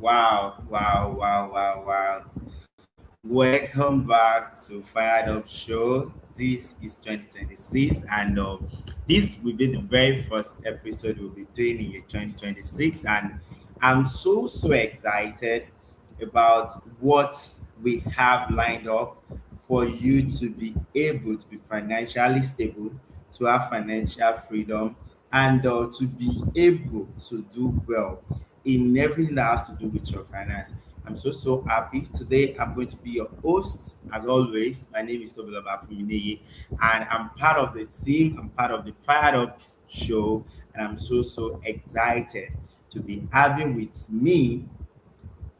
Wow. Welcome back to Fired Up Show. This is 2026, and this will be the very first episode we'll be doing in year 2026. And I'm so excited about what we have lined up for you to be able to be financially stable, to have financial freedom, and to be able to do well in everything that has to do with your finance. I'm so happy. Today I'm going to be your host as always. My name is Tobiloba Fumineye, and I'm part of the team. I'm part of the Fired Up show, and I'm so excited to be having with me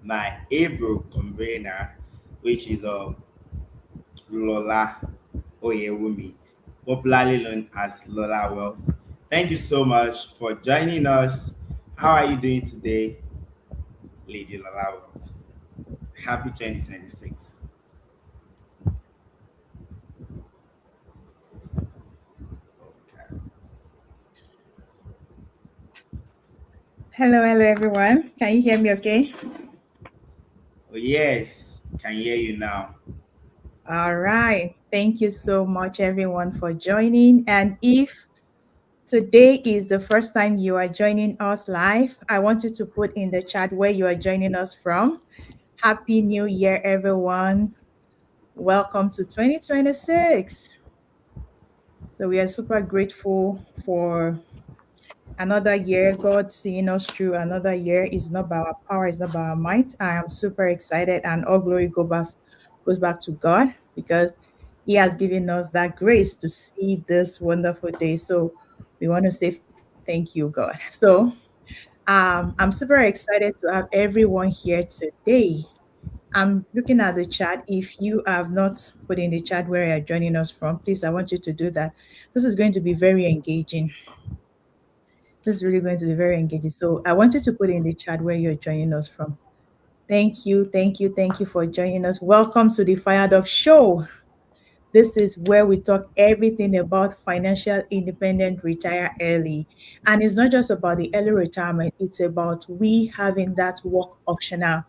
my Abro convener, which is Lola Oyewumi, popularly known as Lola Wealth. Thank you so much for joining us. How are you doing today, Lady Lola Wealth? Happy 2026. Okay. Hello, everyone. Can you hear me okay? Oh, yes, can hear you now. All right. Thank you so much, everyone, for joining. And if today is the first time you are joining us live, I want you to put in the chat where you are joining us from. Happy New Year, everyone. Welcome to 2026. So, we are super grateful for another year. God seeing us through another year is not by our power, it's not by our might. I am super excited, and all glory goes back to God because He has given us that grace to see this wonderful day. So we want to say thank you, God. So I'm super excited to have everyone here today. I'm looking at the chat. If you have not put in the chat where you're joining us from, please, I want you to do that. This is going to be very engaging. This is really going to be very engaging. So I want you to put in the chat where you're joining us from. Thank you for joining us. Welcome to the Fired Up Show. This is where we talk everything about financial independent, retire early. And it's not just about the early retirement, it's about we having that work optional.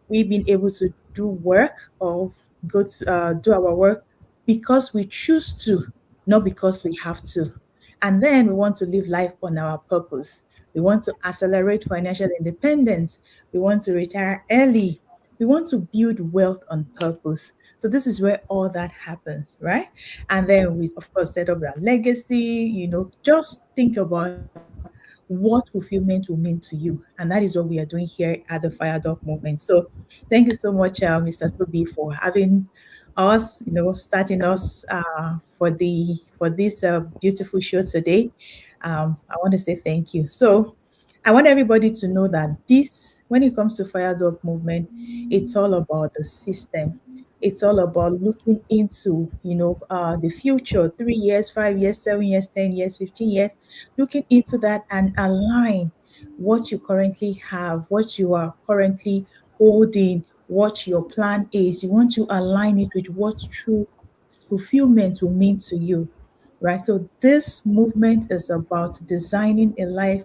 We've been able to do work or go to do our work because we choose to, not because we have to. And then we want to live life on our purpose. We want to accelerate financial independence. We want to retire early. We want to build wealth on purpose. So this is where all that happens, right? And then we, of course, set up that legacy. Just think about what fulfillment will mean to you, and that is what we are doing here at the Fired Up Movement. So, thank you so much, Mr. Toby, for having us. Starting us for this beautiful show today. I want to say thank you. So, I want everybody to know that this, when it comes to Fired Up Movement, it's all about the system. It's all about looking into, the future, 3 years, 5 years, 7 years, 10 years, 15 years, looking into that and align what you currently have, what you are currently holding, what your plan is. You want to align it with what true fulfillment will mean to you, right? So this movement is about designing a life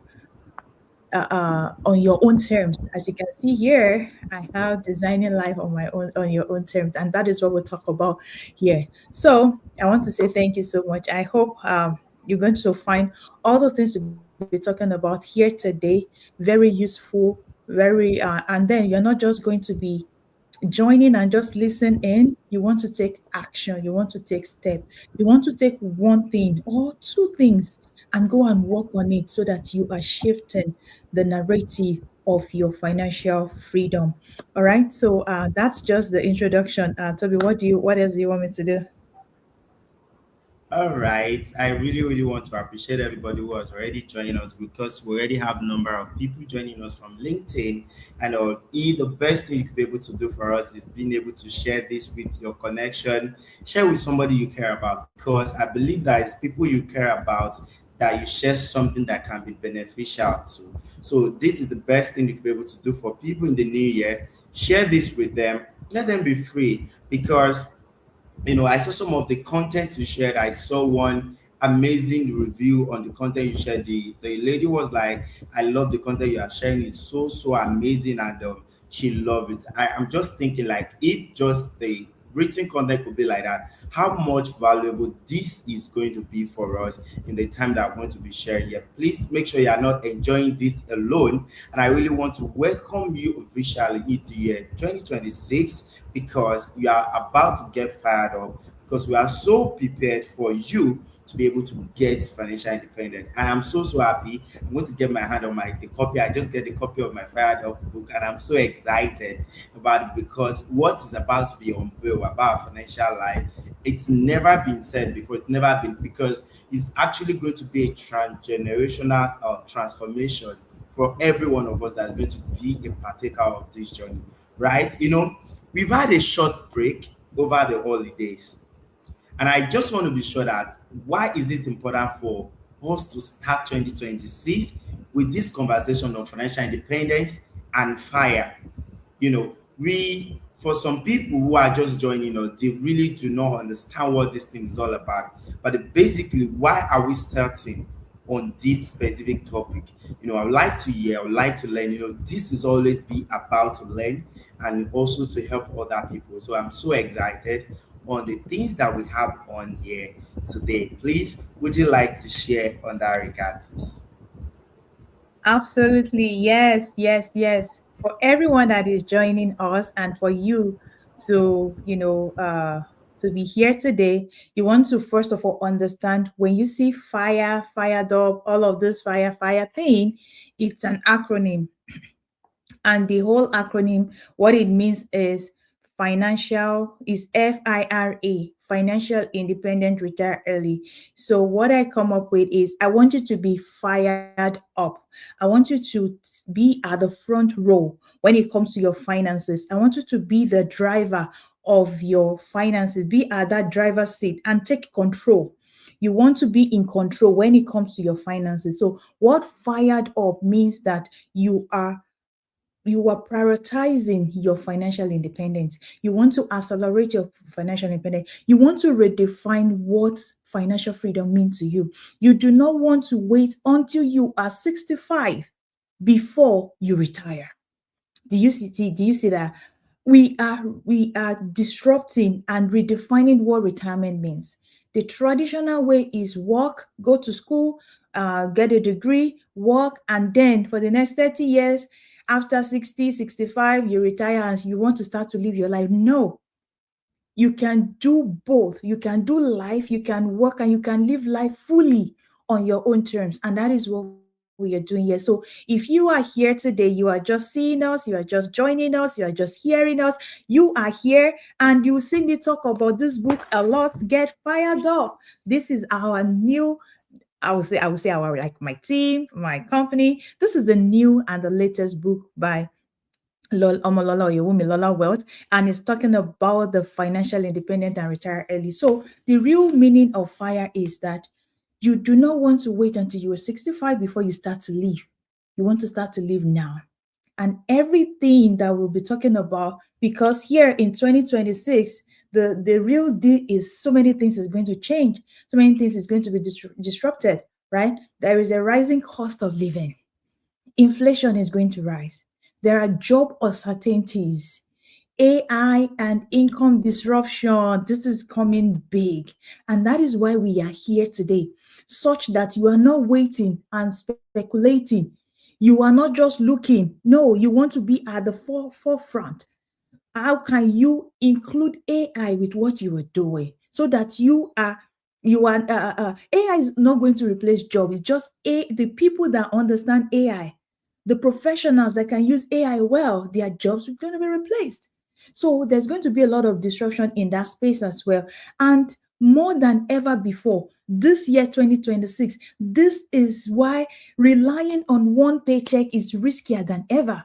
on your own terms. As you can see here, I have designing life on my own, on your own terms, and that is what we'll talk about here. So I want to say thank you so much. I hope you're going to find all the things we'll be talking about here today very useful, very, and then you're not just going to be joining and just listen in. You want to take action, you want to take step, you want to take one thing or two things and go and work on it so that you are shifting the narrative of your financial freedom. All right, so that's just the introduction. Toby, what else do you want me to do? All right. I really want to appreciate everybody who has already joined us because we already have a number of people joining us from LinkedIn. And the best thing you could be able to do for us is being able to share this with your connection, share with somebody you care about. Because I believe that it's people you care about that you share something that can be beneficial to. So this is the best thing you could be able to do for people in the new year. Share this with them. Let them be free because I saw some of the content you shared. I saw one amazing review on the content you shared. The lady was like, I love the content you are sharing. It's so amazing. And she loved it. I'm just thinking like if just the written content could be like that, how much valuable this is going to be for us in the time that I'm going to be sharing here. Please make sure you are not enjoying this alone. And I really want to welcome you officially into year 2026 because you are about to get fired up because we are so prepared for you to be able to get financial independent. And I'm so happy. I'm going to get my hand on my the copy. I just get the copy of my Fired Up book, and I'm so excited about it because what is about to be unveiled about financial life, it's never been said before. It's never been because it's actually going to be a transgenerational transformation for every one of us that's going to be a partaker of this journey, right? We've had a short break over the holidays, and I just want to be sure that why is it important for us to start 2026 with this conversation on financial independence and fire? We for some people who are just joining us, they really do not understand what this thing is all about. But basically, why are we starting on this specific topic? I would like to hear, I would like to learn. This is always be about to learn and also to help other people. So I'm so excited on the things that we have on here today. Please, would you like to share on that regard, please? Absolutely. Yes, yes, yes. For everyone that is joining us and for you to, to be here today, you want to first of all understand when you see fire, fired up, all of this fire, fire thing, it's an acronym. And the whole acronym, what it means is FIRA, financial independent retire early. So what I come up with is I want you to be fired up. I want you to be at the front row when it comes to your finances. I want you to be the driver of your finances, be at that driver's seat and take control. You want to be in control when it comes to your finances. So what fired up means that you are prioritizing your financial independence. You want to accelerate your financial independence. You want to redefine what financial freedom means to you. You do not want to wait until you are 65 before you retire. Do you see that? We are disrupting and redefining what retirement means. The traditional way is work, go to school, get a degree, work, and then for the next 30 years, after 60, 65, you retire and you want to start to live your life. No, you can do both. You can do life, you can work, and you can live life fully on your own terms. And that is what we are doing here. So if you are here today, you are just seeing us, you are just joining us, you are just hearing us, you are here and you see me talk about this book a lot. Get fired up. This is our new, I would say our, like, my team, my company. This is the new and the latest book by Omolola Oyewumi Lola Wealth, and it's talking about the financial independent and retire early. So the real meaning of fire is that you do not want to wait until you are 65 before you start to live. You want to start to live now. And everything that we'll be talking about, because here in 2026, the real deal is so many things is going to change. So many things is going to be disrupted, right? There is a rising cost of living. Inflation is going to rise. There are job uncertainties, AI and income disruption. This is coming big. And that is why we are here today, such that you are not waiting and speculating. You are not just looking. No, you want to be at the forefront. How can you include AI with what you are doing so that AI is not going to replace job. It's just the people that understand AI, the professionals that can use AI well, their jobs are going to be replaced. So there's going to be a lot of disruption in that space as well. And more than ever before, this year 2026, this is why relying on one paycheck is riskier than ever,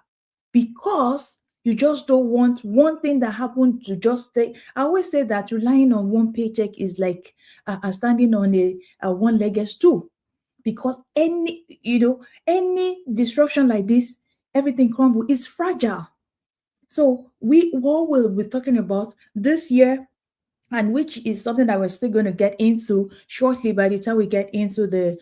because you just don't want one thing that happened to just stay. I always say that relying on one paycheck is like standing on a one-legged stool, because any disruption like this, everything crumble. It's fragile. So we what we'll be talking about this year, and which is something that we're still going to get into shortly by the time we get into the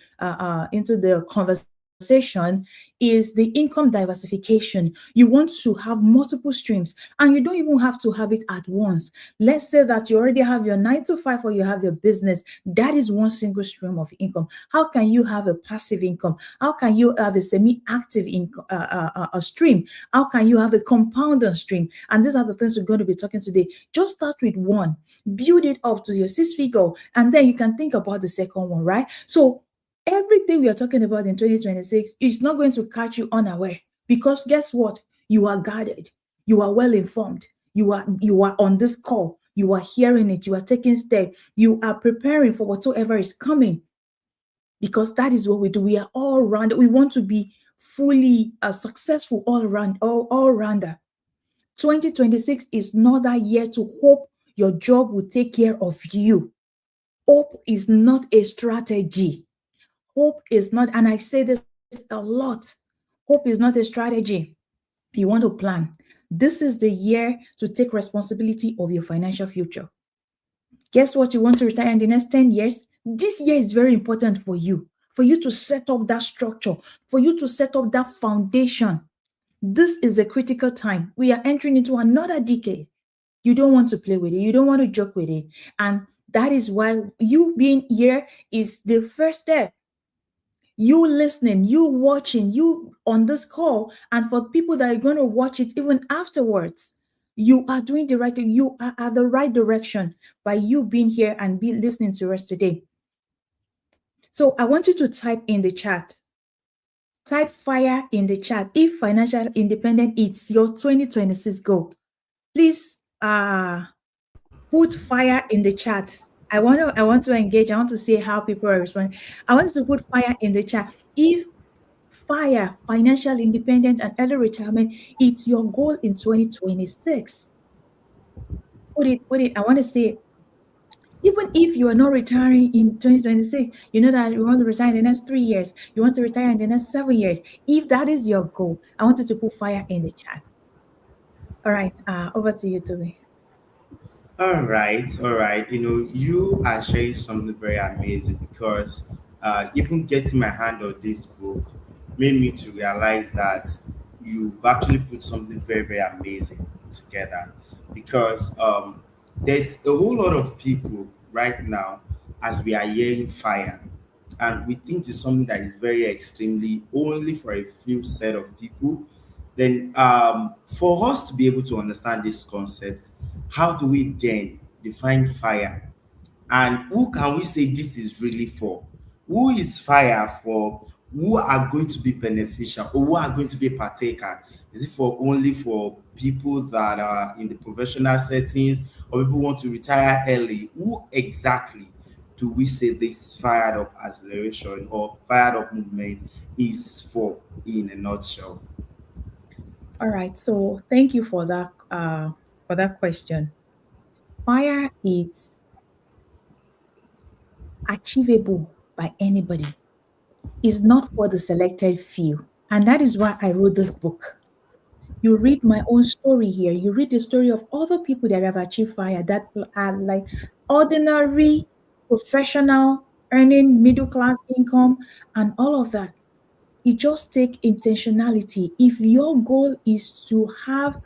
conversation, conversation is the income diversification. You want to have multiple streams, and you don't even have to have it at once. Let's say that you already have your 9 to 5 or you have your business. That is one single stream of income. How can you have a passive income? How can you have a semi-active income a stream? How can you have a compounder stream? And these are the things we're going to be talking today. Just start with one, build it up to your 6 figure, and then you can think about the second one, right? So everything we are talking about in 2026 is not going to catch you unaware, because guess what? You are guarded, you are well informed, you are on this call, you are hearing it, you are taking steps, you are preparing for whatsoever is coming, because that is what we do. We are all round. We want to be fully successful all around, all rounder. 2026 is not that year to hope your job will take care of you. Hope is not a strategy. Hope is not, and I say this a lot, hope is not a strategy. You want to plan. This is the year to take responsibility of your financial future. Guess what? You want to retire in the next 10 years? This year is very important for you to set up that structure, for you to set up that foundation. This is a critical time. We are entering into another decade. You don't want to play with it. You don't want to joke with it. And that is why you being here is the first step. You listening, you watching, you on this call, and for people that are going to watch it even afterwards, you are doing the right thing. You are at the right direction by you being here and be listening to us today. So I want you to type in the chat. Type fire in the chat if financial independence is your 2026 goal. Please put fire in the chat. I want to engage. I want to see how people are responding. I want to put fire in the chat. If fire, financial independence, and early retirement, it's your goal in 2026. Put it. I want to say, even if you are not retiring in 2026, you know that you want to retire in the next 3 years, you want to retire in the next 7 years. If that is your goal, I want you to put fire in the chat. All right, over to you, Toby. All right, all right. You are sharing something very amazing because even getting my hand on this book made me to realize that you've actually put something very, very amazing together. Because there's a whole lot of people right now as we are hearing fire, and we think it's something that is very extremely only for a few set of people. Then for us to be able to understand this concept, how do we then define fire, and who can we say this is really for? Who is fire for? Who are going to be beneficial, or who are going to be a partaker? Is it for only for people that are in the professional settings, or people who want to retire early? Who exactly do we say this fired up acceleration or fired up movement is for, in a nutshell? All right, so thank you for that question. Fire is achievable by anybody. Is not for the selected few. And that is why I wrote this book. You read my own story here. You read the story of other people that have achieved fire that are like ordinary professional earning middle class income and all of that. You just take intentionality. If your goal is to have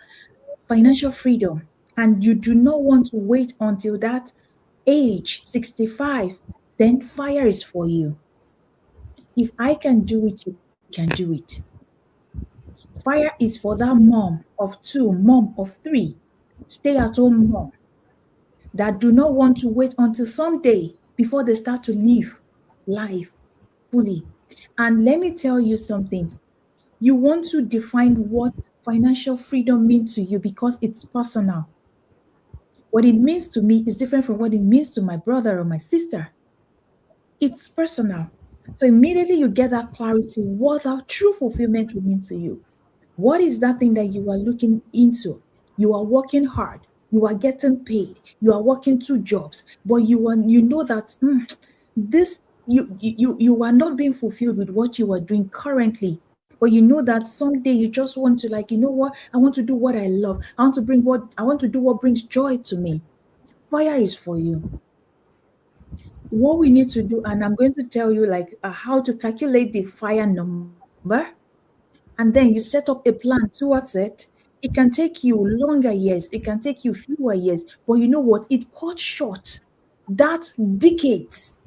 financial freedom and you do not want to wait until that age 65, then fire is for you. If I can do it, you can do it. Fire is for that mom of two, mom of three, stay at home mom that do not want to wait until someday before they start to live life fully. And let me tell you something. You want to define what financial freedom means to you because it's personal. What it means to me is different from what it means to my brother or my sister. It's personal. So immediately you get that clarity what that true fulfillment will mean to you. What is that thing that you are looking into? You are working hard, you are getting paid, you are working 2 jobs, but you know that this you are not being fulfilled with what you are doing currently. But you know that someday you just want to, like, you know what? I want to do what I love. I want to do what brings joy to me. Fire is for you. What we need to do, and I'm going to tell you like how to calculate the fire number. and then you set up a plan towards it, it can take you longer years, it can take you fewer years, but you know what? It cuts short that decades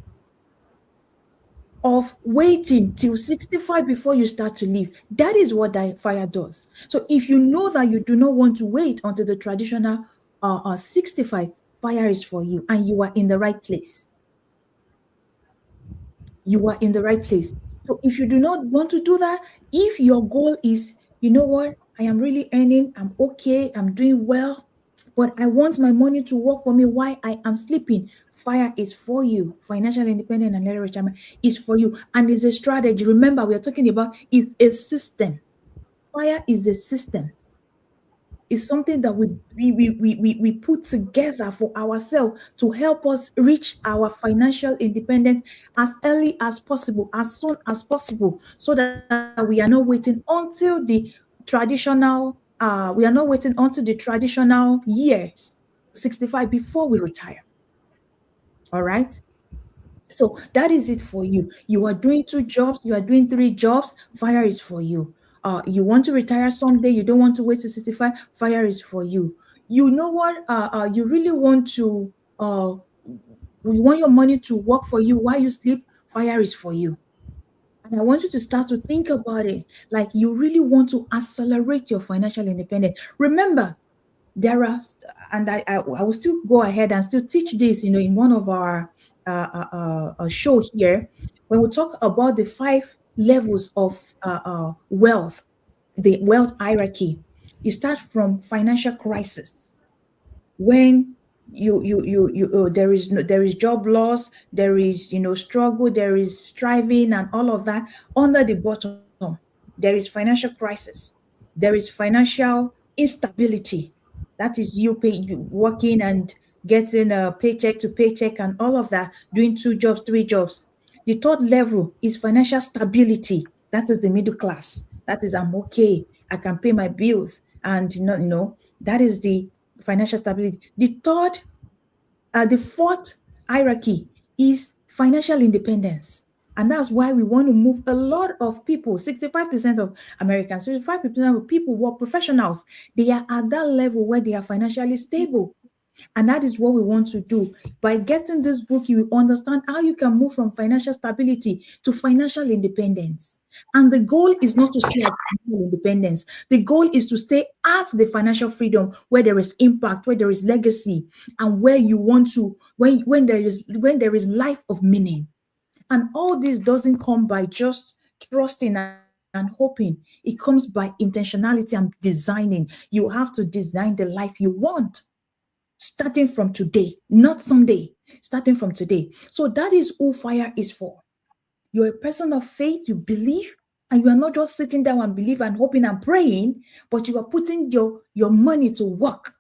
of waiting till 65 before you start to live. That is what that fire does. So if you know that you do not want to wait until the traditional 65, fire is for you and you are in the right place. You are in the right place. So if you do not want to do that, if your goal is, you know what, I am really earning, I'm okay, I'm doing well, but I want my money to work for me while I am sleeping. Fire is for you. Financial independence and early retirement is for you. And it's a strategy. Remember, we are talking about it's a system. Fire is a system. Is something that we put together for ourselves to help us reach our financial independence as early as possible, as soon as possible, so that we are not waiting until the traditional years 65 before we retire. All right. So that is it for you. You are doing two jobs, you are doing three jobs, fire is for you. You want to retire someday, you don't want to wait to 65, fire is for you. You know what? You really want to, you want your money to work for you while you sleep, fire is for you. And I want you to start to think about it like you really want to accelerate your financial independence. Remember, there are, and I will still go ahead and still teach this, in one of our show here, when we talk about the five levels of wealth, the wealth hierarchy. It starts from financial crisis, when there is no, there is job loss, there is, struggle, there is striving and all of that. Under the bottom, there is financial crisis, there is financial instability. That is you working and getting a paycheck to paycheck and all of that, doing two jobs, three jobs. The third level is financial stability. That is the middle class. That is, I'm okay, I can pay my bills, and that is the financial stability. The fourth hierarchy is financial independence. And that's why we want to move a lot of people. 65% of Americans, 65% of people who are professionals, they are at that level where they are financially stable. And that is what we want to do. By getting this book, you will understand how you can move from financial stability to financial independence. And the goal is not to stay at financial independence. The goal is to stay at the financial freedom where there is impact, where there is legacy, and where you want to, when there is life of meaning. And all this doesn't come by just trusting and hoping. It comes by intentionality and designing. You have to design the life you want, starting from today, not someday, starting from today. So that is who fire is for. You're a person of faith, you believe, and you are not just sitting down and believe and hoping and praying, but you are putting your money to work.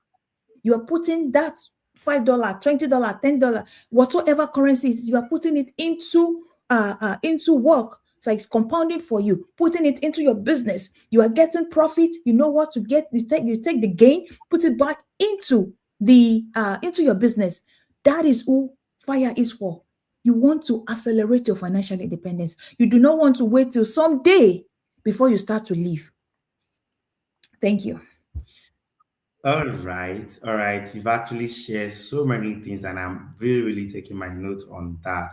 You are putting that $5, $20, $10, whatsoever currency is, you are putting it into work. So it's compounding for you, putting it into your business. You are getting profit. You know what to get. You take the gain, put it back into your business. That is who fire is for. You want to accelerate your financial independence. You do not want to wait till someday before you start to live. Thank you. All right, all right. You've actually shared so many things, and I'm really, really taking my notes on that.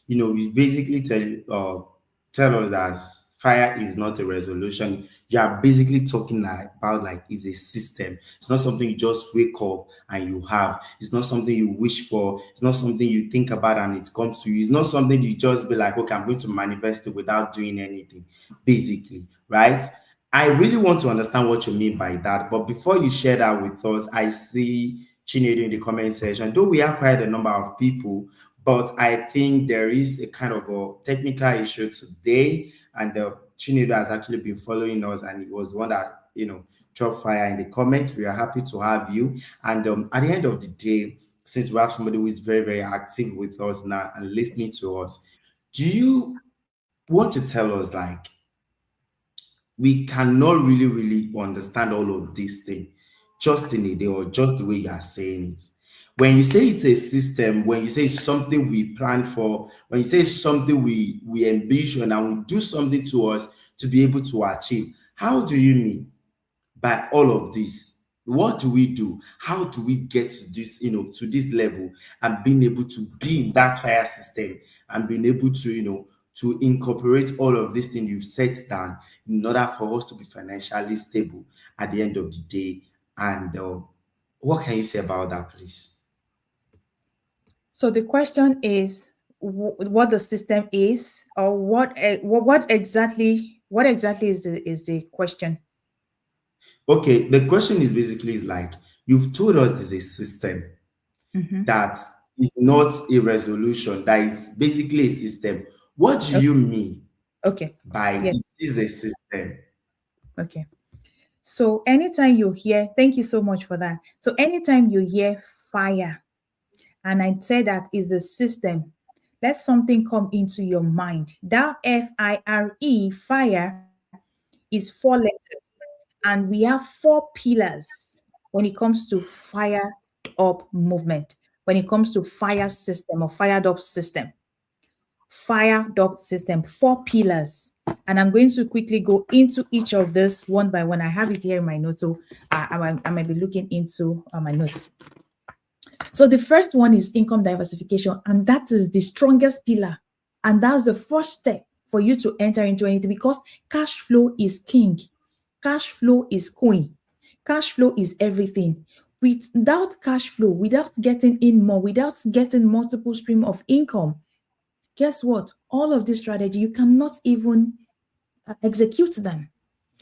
You basically tell us that fire is not a resolution. You are basically talking about like it's a system. It's not something you just wake up and you have. It's not something you wish for. It's not something you think about and it comes to you. It's not something you just be like, okay, I'm going to manifest it without doing anything. Basically, right? I really want to understand what you mean by that. But before you share that with us, I see Chinedu in the comment section. Though we have quite a number of people, but I think there is a kind of a technical issue today. And Chinedu has actually been following us, and it was the one that, dropped fire in the comments. We are happy to have you. And at the end of the day, since we have somebody who is very, very active with us now and listening to us, do you want to tell us, like, we cannot really, really understand all of these things just in a day or just the way you are saying it. When you say it's a system, when you say it's something we plan for, when you say it's something we envision and we do something to us to be able to achieve. How do you mean by all of this? What do we do? How do we get to this, to this level, and being able to be in that fire system, and being able to, to incorporate all of these things you've set down in order for us to be financially stable at the end of the day? And what can you say about that, please? So the question is what the system is, or what exactly is the question? Okay, the question is basically is like, you've told us it's a system Mm-hmm. that is not a resolution, that is basically a system. What do Okay. you mean Okay. by it Yes. is a system? Okay. So anytime you hear, thank you so much for that. So anytime you hear fire, and I say that is the system, let something come into your mind. That FIRE, fire, is four letters, and we have four pillars when it comes to fire up movement, when it comes to fire system or fired up system. Fired up system, four pillars. And I'm going to quickly go into each of this one by one. I have it here in my notes, so I might be looking into my notes. So the first one is income diversification, and that is the strongest pillar. And that's the first step for you to enter into anything, because cash flow is king. Cash flow is queen. Cash flow is everything. Without cash flow, without getting in more, without getting multiple stream of income, guess what? All of this strategy, you cannot even execute them,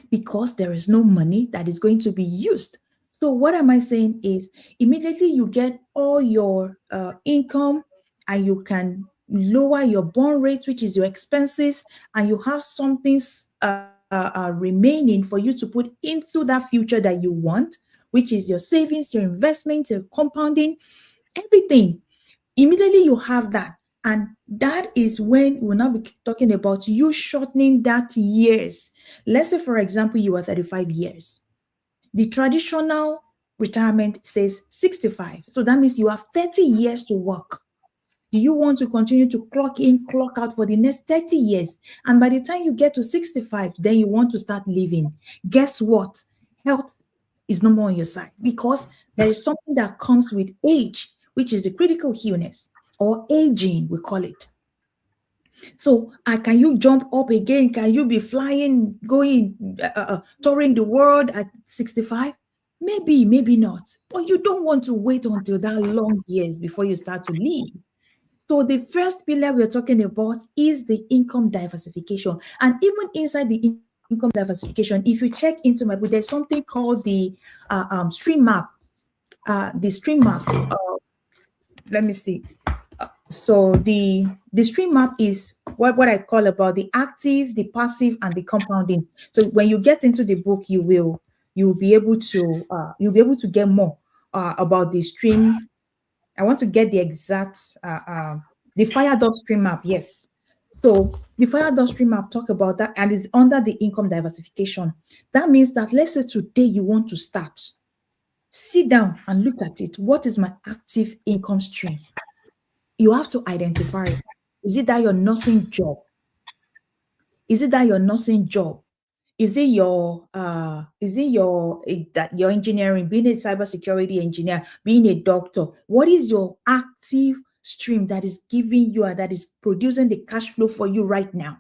because there is no money that is going to be used. So what am I saying is, immediately you get all your income, and you can lower your burn rate, which is your expenses, and you have something remaining for you to put into that future that you want, which is your savings, your investment, your compounding, everything. Immediately you have that. And that is when we'll now be talking about you shortening that years. Let's say, for example, you are 35 years. The traditional retirement says 65. So that means you have 30 years to work. Do you want to continue to clock in, clock out for the next 30 years? And by the time you get to 65, then you want to start living. Guess what? Health is no more on your side, because there is something that comes with age, which is the critical illness, or aging, we call it. So, can you jump up again? Can you be flying, going, touring the world at 65? Maybe, maybe not. But you don't want to wait until that long years before you start to live. So the first pillar we're talking about is the income diversification. And even inside the income diversification, if you check into my book, there's something called the stream map. The stream map. Let me see. So the stream map is what I call about the active, the passive, and the compounding. So when you get into the book, you'll be able to get more about the stream. I want to get the exact the fire dot stream map. Yes. So the fire dot stream map talk about that, and it's under the income diversification. That means that, let's say today you want to start. Sit down and look at it. What is my active income stream? You have to identify it. Is it that your nursing job? Is it that your nursing job? That your engineering, being a cybersecurity engineer, being a doctor? What is your active stream that is giving you and that is producing the cash flow for you right now?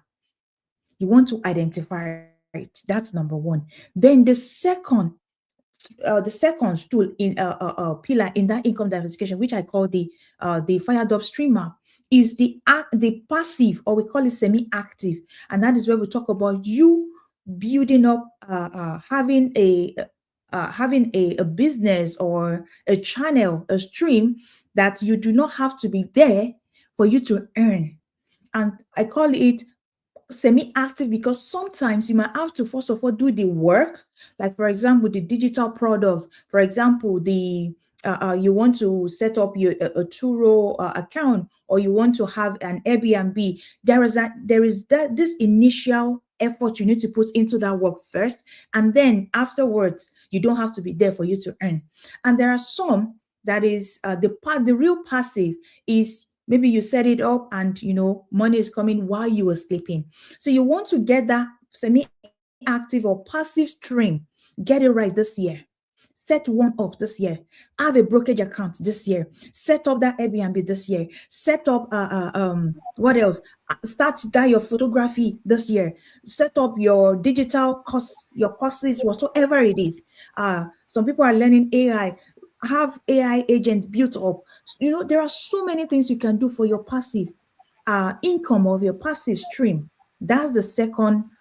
You want to identify it. That's number one. Then the second stool in pillar in that income diversification, which I call the fired up stream map, is the passive, or we call it semi-active, and that is where we talk about you building up, having a business or a channel, a stream that you do not have to be there for you to earn. And I call it semi-active because sometimes you might have to first of all do the work, like for example the digital products. For example, the you want to set up a Turo account, or you want to have an Airbnb. There is this initial effort you need to put into that work first, and then afterwards you don't have to be there for you to earn. And there are some that is the real passive is, maybe you set it up and money is coming while you were sleeping. So you want to get that semi-active or passive stream. Get it right this year. Set one up this year. Have a brokerage account this year. Set up that Airbnb this year. Set up what else? Start that your photography this year. Set up your digital course, your courses, whatsoever it is. Some people are learning AI. Have AI agent built up. There are so many things you can do for your passive income of your passive stream. That's the second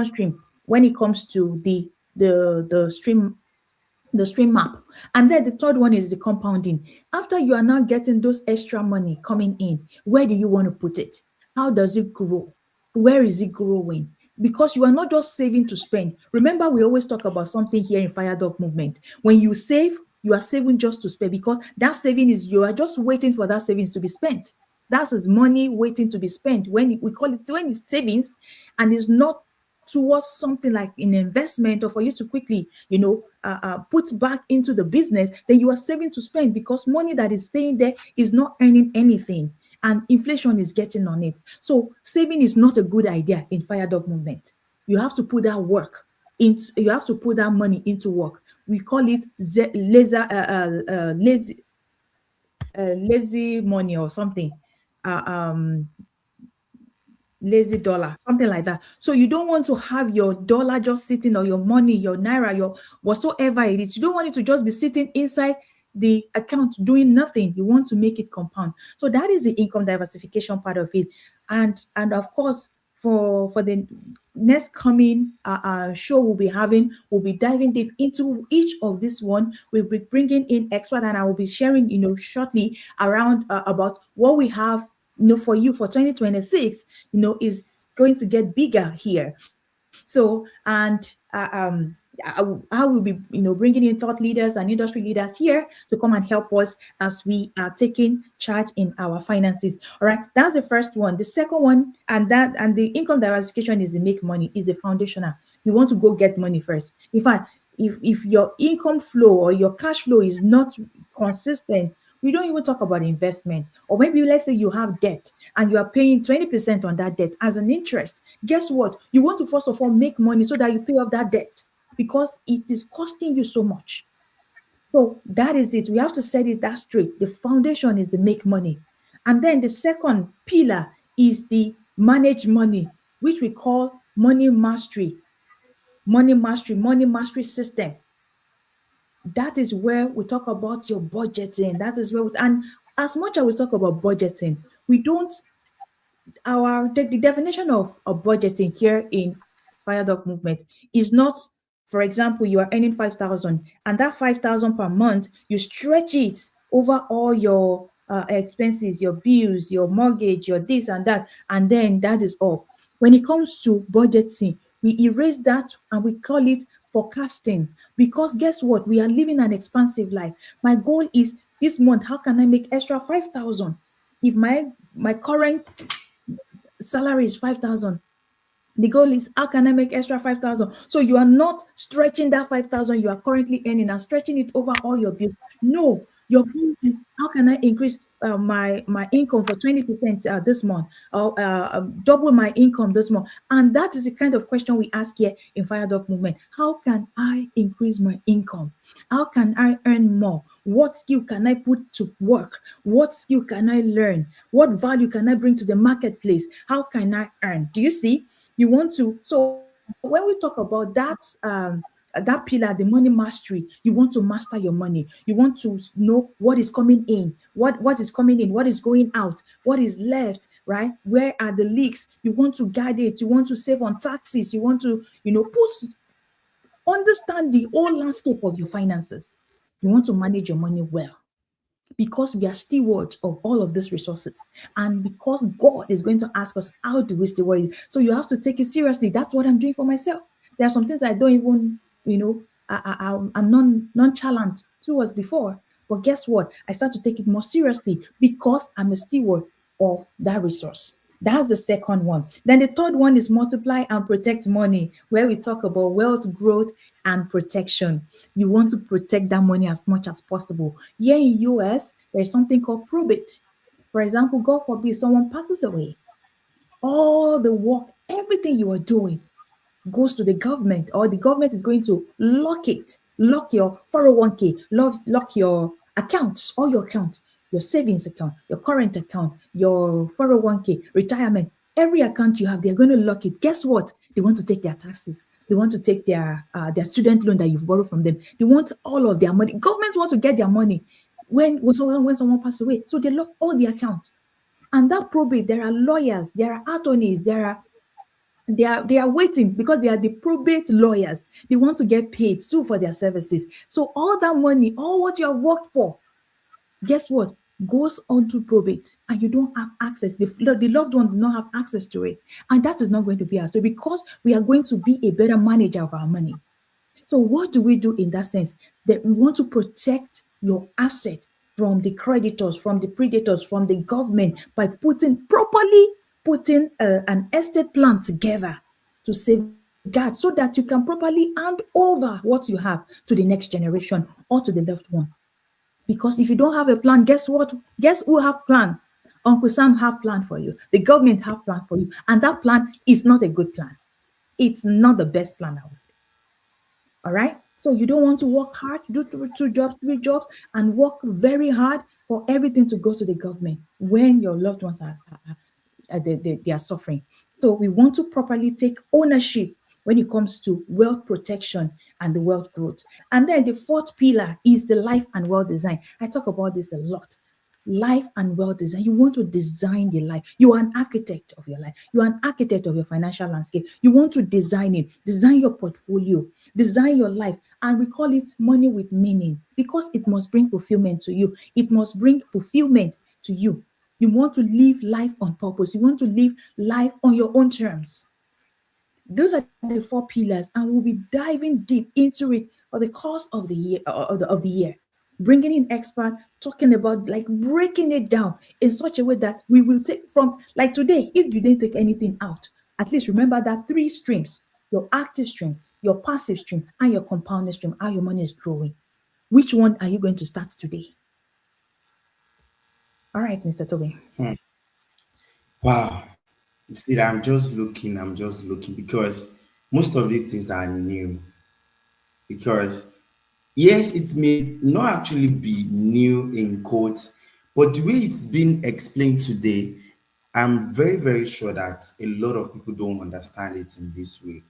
stream when it comes to the stream map. And then the third one is the compounding. After you are now getting those extra money coming in, where do you want to put it? How does it grow? Where is it growing? Because you are not just saving to spend. Remember, we always talk about something here in Fire Dog Movement. When you save, you are saving just to spend, because that saving is, you are just waiting for that savings to be spent. That's his money waiting to be spent. When we call it, when it's savings, and it's not towards something like an investment, or for you to quickly, put back into the business, then you are saving to spend, because money that is staying there is not earning anything, and inflation is getting on it. So saving is not a good idea in Fire Dog Movement. You have to put that work into, you have to put that money into work. We call it lazy money or something. Uh, um, Lazy dollar, something like that. So you don't want to have your dollar just sitting, or your money, your naira, your whatsoever it is. You don't want it to just be sitting inside the account doing nothing. You want to make it compound. So that is the income diversification part of it. And of course, for the next coming show we'll be diving deep into each of this one. We'll be bringing in expert, and I will be sharing shortly around about what we have for you for 2026 is going to get bigger here. So, and I will be bringing in thought leaders and industry leaders here to come and help us as we are taking charge in our finances. All right, that's the first one. The second one, and the income diversification is the make money, is the foundational. You want to go get money first. In fact, if your income flow or your cash flow is not consistent, we don't even talk about investment. Or maybe let's say you have debt and you are paying 20% on that debt as an interest. Guess what? You want to first of all make money so that you pay off that debt, because it is costing you so much. So that is it. We have to set it that straight. The foundation is the make money. And then the second pillar is the manage money, which we call money mastery. Money mastery system. That is where we talk about your budgeting. That is where, and as much as we talk about budgeting, we don't, the definition of budgeting here in Fire Dog Movement is not, for example, you are earning 5,000, and that 5,000 per month, you stretch it over all your expenses, your bills, your mortgage, your this and that, and then that is all. When it comes to budgeting, we erase that and we call it forecasting, because guess what? We are living an expansive life. My goal is this month, how can I make extra 5,000? If my current salary is 5,000, the goal is how can I make extra 5,000? So you are not stretching that 5,000 you are currently earning and stretching it over all your bills. No, your goal is how can I increase my income for 20% this month, or double my income this month. And that is the kind of question we ask here in Fire Dog Movement. How can I increase my income? How can I earn more? What skill can I put to work? What skill can I learn? What value can I bring to the marketplace? How can I earn? Do you see? You want to, so when we talk about that pillar, the money mastery, you want to master your money. You want to know what is coming in, what is coming in, what is going out, what is left, right? Where are the leaks? You want to guide it. You want to save on taxes. You want to, understand the whole landscape of your finances. You want to manage your money well, because we are stewards of all of these resources, and because God is going to ask us, how do we steward it? So you have to take it seriously. That's what I'm doing for myself. There are some things I don't even, I'm nonchalant towards before, but guess what? I start to take it more seriously because I'm a steward of that resource. That's the second one. Then the third one is multiply and protect money, where we talk about wealth growth and protection. You want to protect that money as much as possible. Here in US, there's something called probate. For example, God forbid someone passes away. All the work Everything you are doing goes to the government, or the government is going to lock it, lock your 401k, lock your accounts, all your accounts, your savings account, your current account, your 401k, retirement, every account you have, they're going to lock it. Guess what? They want to take their taxes. They want to take their student loan that you've borrowed from them. They want all of their money. Governments want to get their money when someone passes away. So they lock all the accounts. And that probate, there are lawyers, there are attorneys, they are waiting because they are the probate lawyers. They want to get paid too for their services. So all that money, all what you have worked for, guess what? Goes on to probate, and you don't have access. The loved one does not have access to it. And that is not going to be our story, because we are going to be a better manager of our money. So what do we do in that sense? That we want to protect your asset from the creditors, from the predators, from the government, by putting an estate plan together to safeguard, so that you can properly hand over what you have to the next generation or to the loved one. Because if you don't have a plan, guess what? Guess who have plan? Uncle Sam have plan for you. The government have plan for you, and that plan is not a good plan. It's not the best plan, I would say. All right. So you don't want to work hard, do two jobs, three jobs, and work very hard for everything to go to the government when your loved ones they are suffering. So we want to properly take ownership when it comes to wealth protection and the wealth growth. And then the fourth pillar is the life and wealth design. I talk about this a lot. Life and wealth design. You want to design the life. You are an architect of your life. You are an architect of your financial landscape. You want to design it, design your portfolio, design your life. And we call it money with meaning, because it must bring fulfillment to you. It must bring fulfillment to you. You want to live life on purpose. You want to live life on your own terms. Those are the four pillars, and we'll be diving deep into it for the course of the year, bringing in experts, talking about, like, breaking it down in such a way that we will take from, like, today. If you didn't take anything out, at least remember that three streams: your active stream, your passive stream, and your compounding stream. How your money is growing. Which one are you going to start today? All right, Mr. Toby. Wow. You see, I'm just looking because most of the things are new. Because yes, it may not actually be new in quotes, but the way it's been explained today, I'm very, very sure that a lot of people don't understand it in this way.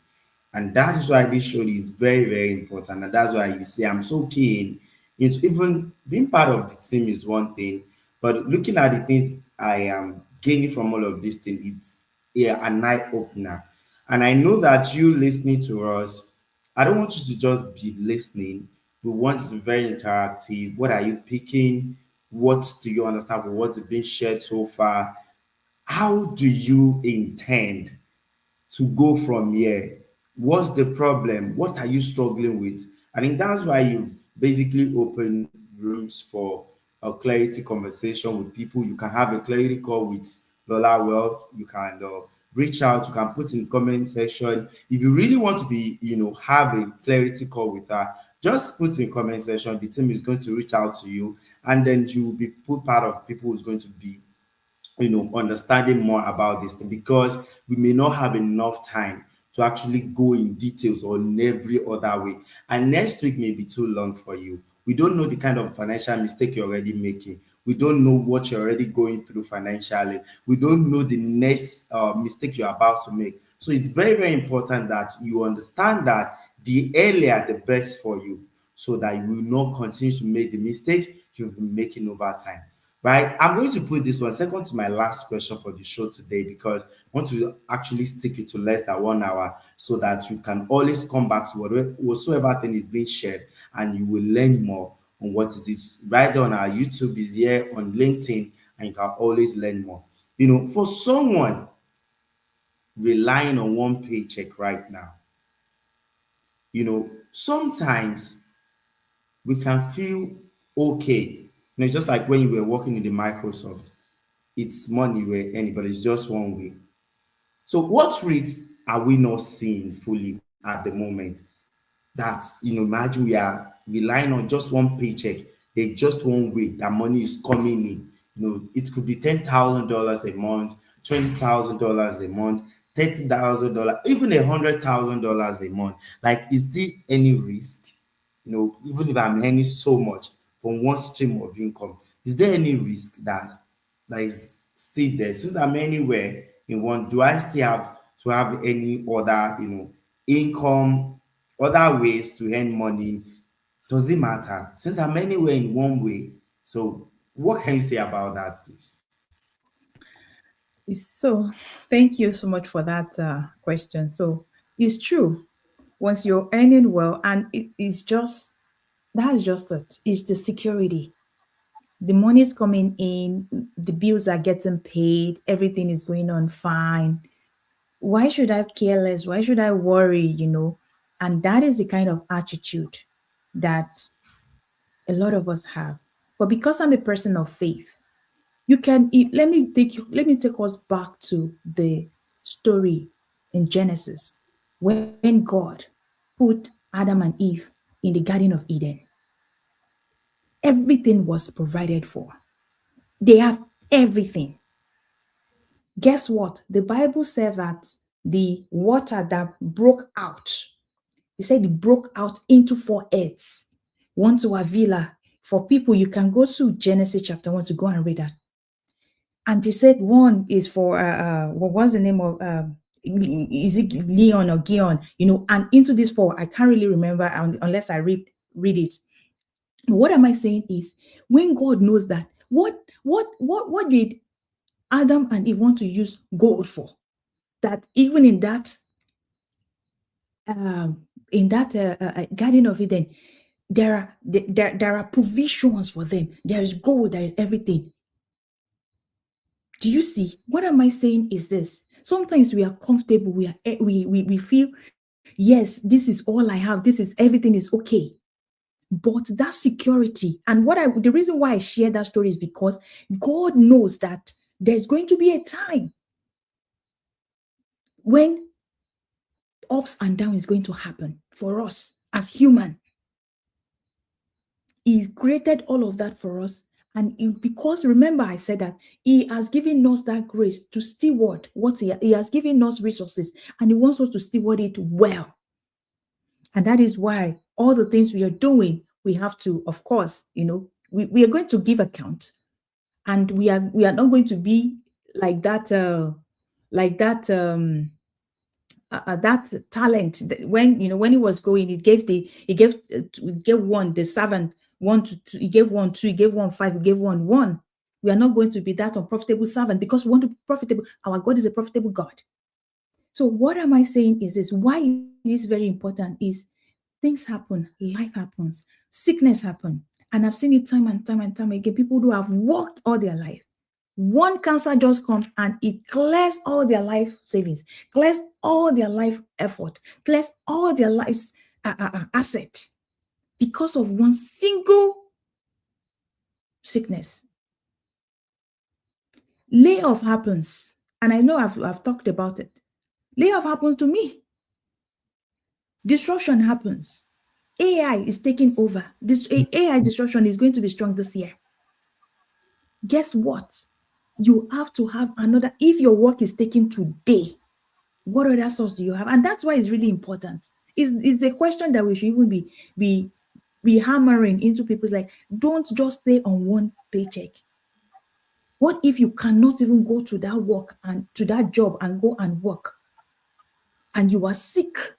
And that is why this show is very, very important. And that's why you see, I'm so keen into even being part of the team is one thing, but looking at the things I am gaining from all of these things, it's, yeah, an eye opener. And I know that you listening to us, I don't want you to just be listening. We want it to be very interactive. What are you picking? What do you understand from what's been shared so far? How do you intend to go from here? What's the problem? What are you struggling with? I think that's why you've basically opened rooms for a clarity conversation with people. You can have a clarity call with Lola Wealth. You can reach out. You can put in comment section. If you really want to be, have a clarity call with her, just put in comment section. The team is going to reach out to you, and then you will be put part of people who's going to be understanding more about this thing, because we may not have enough time to actually go in details on every other way. And next week may be too long for you. We don't know the kind of financial mistake you're already making. We don't know what you're already going through financially. We don't know the next mistake you're about to make. So it's very, very important that you understand that the earlier the best for you, so that you will not continue to make the mistake you've been making over time. Right? I'm going to put this one second to my last question for the show today, because I want to actually stick it to less than 1 hour, so that you can always come back to whatsoever thing is being shared, and you will learn more on what is this. Right there on our YouTube is here, on LinkedIn, and you can always learn more. For someone relying on one paycheck right now, sometimes we can feel okay. Just like when you were working in the Microsoft, it's money we're earning, but it's just one way. So what risks are we not seeing fully at the moment? That, imagine we are relying on just one paycheck. There's just one way that money is coming in. It could be $10,000 a month, $20,000 a month, $30,000, even $100,000 a month. Like, is there any risk? Even if I'm earning so much from one stream of income, is there any risk that is still there? Since I'm anywhere in one, do I still have to have any other, income, other ways to earn money? Does it matter? Since I'm anywhere in one way, so what can you say about that, please? So, thank you so much for that question. So, it's true. Once you're earning well, and it's just that's just it. It's the security. The money's coming in, the bills are getting paid, everything is going on fine. Why should I care less? Why should I worry? And that is the kind of attitude that a lot of us have. But because I'm a person of faith, let me take us back to the story in Genesis when God put Adam and Eve in the Garden of Eden. Everything was provided for. They have everything. Guess what? The Bible said that the water that broke out, he said it broke out into four heads. One to Avila. For people, you can go to Genesis chapter 1 to go and read that. And they said one is for what was the name of is it Leon or Gion? And into this four, I can't really remember unless I read it. What am I saying is, when God knows that, what did Adam and Eve want to use gold for? That even in that Garden of Eden, there are provisions for them. There is gold, there is everything. Do you see? What am I saying is this? Sometimes we are comfortable. We feel, yes, this is all I have. Everything is okay. But that security, and the reason why I share that story is because God knows that there's going to be a time when ups and downs is going to happen for us as human. He created all of that for us. And because remember, I said that He has given us that grace to steward what He has given us resources, and He wants us to steward it well. And that is why all the things we are doing, we have to, of course, we are going to give account, and we are not going to be like that, that talent when he was going, he gave one, the servant, one to two, he gave one two, he gave one five, he gave one. We are not going to be that unprofitable servant, because we want to be profitable. Our God is a profitable God. So what am I saying is this? Why it is very important is things happen, life happens, sickness happen, and I've seen it time and time and time again. People who have worked all their life, one cancer just comes and it clears all their life savings, clears all their life effort, clears all their life's asset, because of one single sickness. Layoff happens, and I know I've talked about it. Layoff happens to me. Disruption happens. AI is taking over. This AI disruption is going to be strong this year. Guess what? You have to have another. If your work is taken today, what other source do you have? And that's why it's really important. Is the question that we should even be hammering into people's, like, don't just stay on one paycheck. What if you cannot even go to that work and to that job and go and work, and you are sick?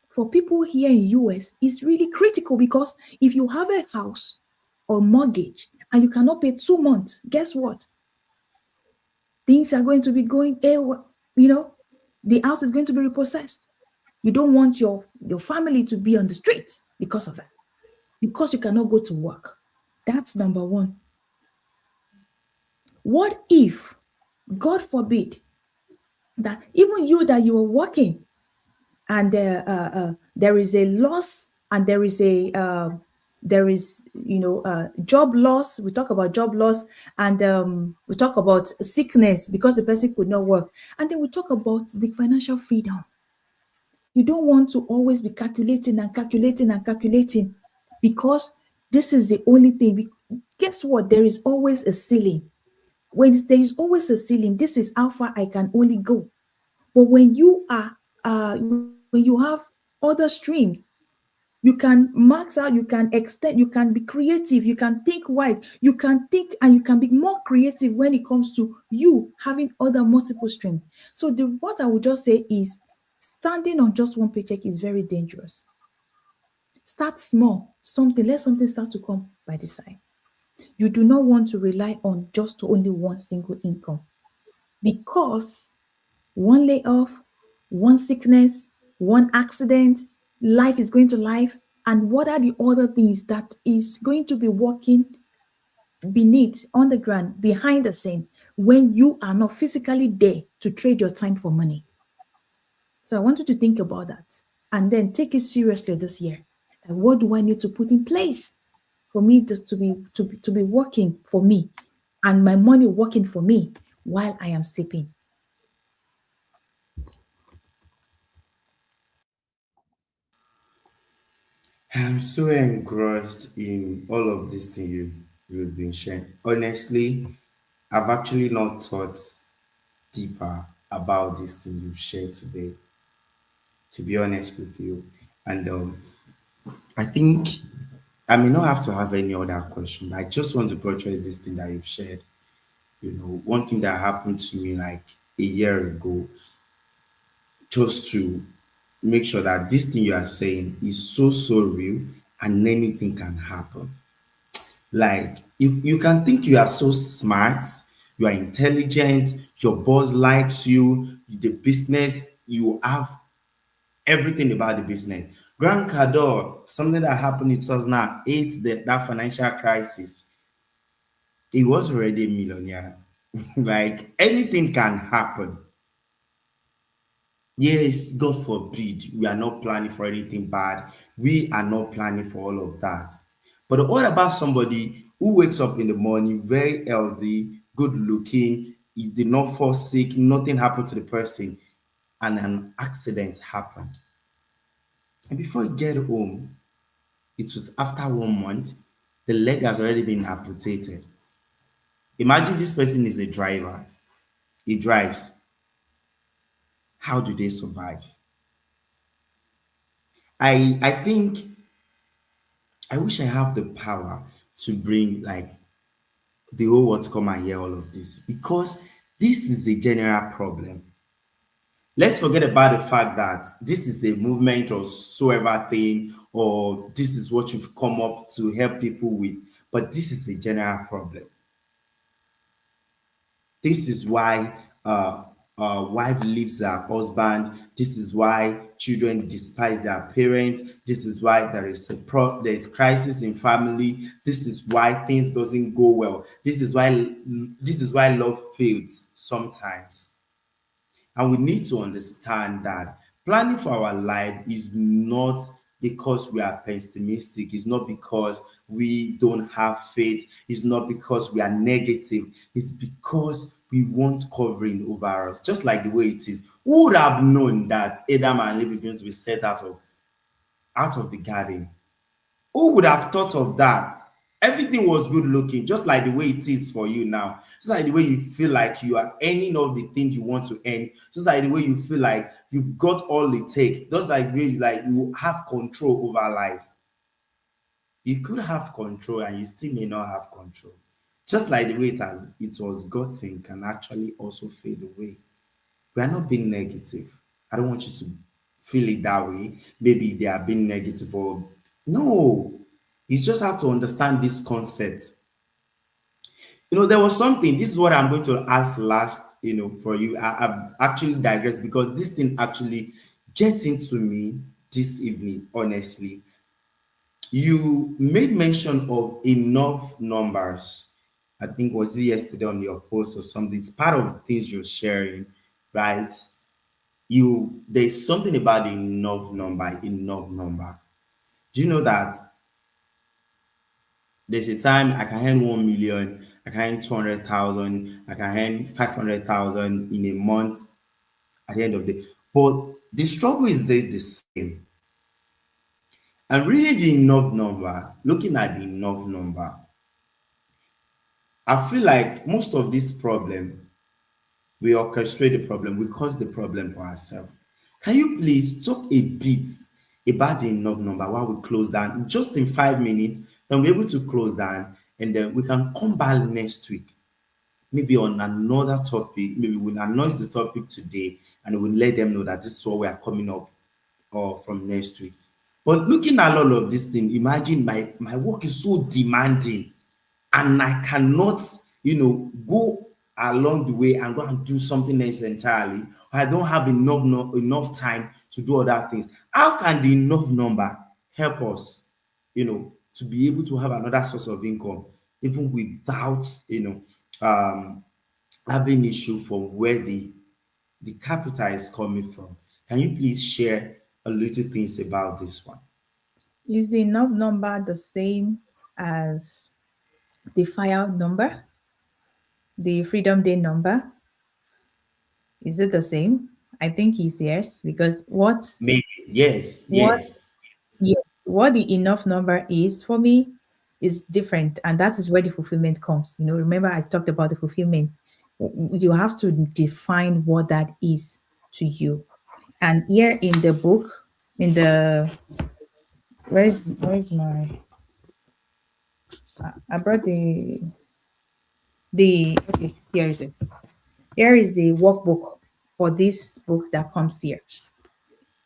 For people here in US, it's really critical, because if you have a house or mortgage and you cannot pay 2 months, guess what? Things are going to be going, the house is going to be repossessed. You don't want your family to be on the streets because of that, because you cannot go to work. That's number one. What if, God forbid, that even you are working, and there is a loss, and there is job loss. We talk about job loss, and we talk about sickness because the person could not work, and then we talk about the financial freedom. You don't want to always be calculating and calculating and calculating, because this is the only thing. Guess what? There is always a ceiling. When there is always a ceiling, this is how far I can only go. But when you have other streams, you can max out, you can extend, you can be creative, you can think wide, you can think and you can be more creative when it comes to you having other multiple streams. So the what I would just say is standing on just one paycheck is very dangerous. Start small, something, let something start to come by the side. You do not want to rely on just only one single income, because one layoff, one sickness, one accident, life is going to life. And what are the other things that is going to be working beneath, on the ground, behind the scene, when you are not physically there to trade your time for money? So I want you to think about that and then take it seriously this year. Like, what do I need to put in place for me to be working for me and my money working for me while I am sleeping? I'm so engrossed in all of this thing you've been sharing. Honestly, I've actually not thought deeper about this thing you've shared today, to be honest with you. And I think I may not have to have any other question, but I just want to portray this thing that you've shared. One thing that happened to me like a year ago, just to make sure that this thing you are saying is so, so real and anything can happen. Like you can think you are so smart, you are intelligent, your boss likes you, the business, you have everything about the business. Grant Cardone, something that happened in 2008, that financial crisis, he was already a millionaire. Like anything can happen. Yes, God forbid, we are not planning for anything bad. We are not planning for all of that. But what about somebody who wakes up in the morning very healthy, good looking, he did not fall sick, nothing happened to the person, and an accident happened. And before he get home, it was after 1 month, the leg has already been amputated. Imagine this person is a driver. He drives. How do they survive? I think I wish I have the power to bring like the whole world to come and hear all of this, because this is a general problem. Let's forget about the fact that this is a movement or so ever thing, or this is what you've come up to help people with, but this is a general problem. This is why wife leaves her husband. This is why children despise their parents. This is why there is crisis in family. This is why things doesn't go well. This is why love fails sometimes. And we need to understand that planning for our life is not because we are pessimistic, it's not because we don't have faith, it's not because we are negative, it's because we want covering over us, just like the way it is. Who would have known that Adam and Eve were going to be set out of the garden? Who would have thought of that? Everything was good looking, just like the way it is for you now. Just like the way you feel like you are earning all the things you want to earn. Just like the way you feel like you've got all it takes. Just like the way you have control over life. You could have control and you still may not have control. Just like the way it was gotten can actually also fade away. We are not being negative. I don't want you to feel it that way. Maybe they are being negative or no. You just have to understand this concept. There was something. This is what I'm going to ask last, for you. I've actually digressed because this thing actually gets into me this evening, honestly. You made mention of enough numbers. I think was it yesterday on your post or something. It's part of the things you're sharing, right? There's something about enough number. Do you know that there's a time I can earn 1 million, I can earn 200,000, I can earn 500,000 in a month at the end of the day. But the struggle is the same. And reading the enough number, looking at the enough number, I feel like most of this problem We orchestrate the problem, we cause the problem for ourselves. Can you please talk a bit about the enough number while we close down just in 5 minutes? Then we're able to close down and then we can come back next week, maybe on another topic. Maybe we'll announce the topic today and we'll let them know that this is what we are coming up or from next week. But looking at all of this thing, imagine my work is so demanding and I cannot, go along the way and go and do something else entirely. I don't have enough enough time to do other things. How can the enough number help us, to be able to have another source of income, even without, having issue from where the capital is coming from? Can you please share a little things about this one? Is the enough number the same as the fire number, the Freedom Day number? Is it the same? I think it's yes, because Maybe. Yes, what yes. yes, what the enough number is for me is different, and that is where the fulfillment comes. Remember I talked about the fulfillment. You have to define what that is to you. And here in the book, in the where's my I brought the okay, here is it. Here is the workbook for this book that comes here.